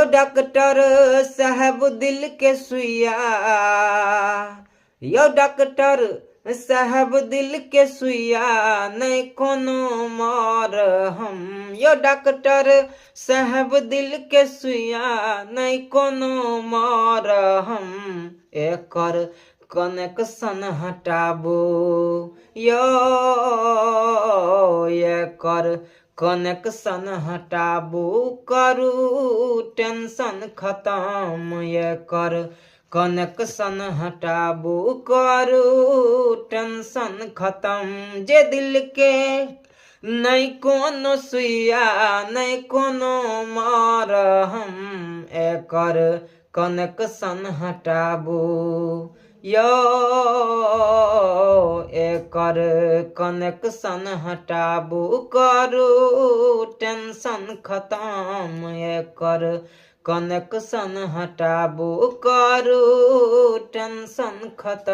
Doctor साहब दिल के सुइया, यो डॉक्टर साहब दिल के सुइया नहीं कोनो मार हम। यो डॉक्टर साहब दिल के सुइया नहीं कोनो मार हम। एकर कनेक्शन हटाबो यो, एकर कनेक्शन हटाबो करू टेंशन खत्म। एकर कनेक्शन हटाबो करू टेंशन खत्म। जे दिल के नहीं कोनो सुइया नहीं कोनो मार हम। एकर कनेक्शन हटाबो यो, एकर कनेक्शन हटाबो करू टेंशन खत्म। एकर कनेक्शन हटाबो करू टेंशन खत्म।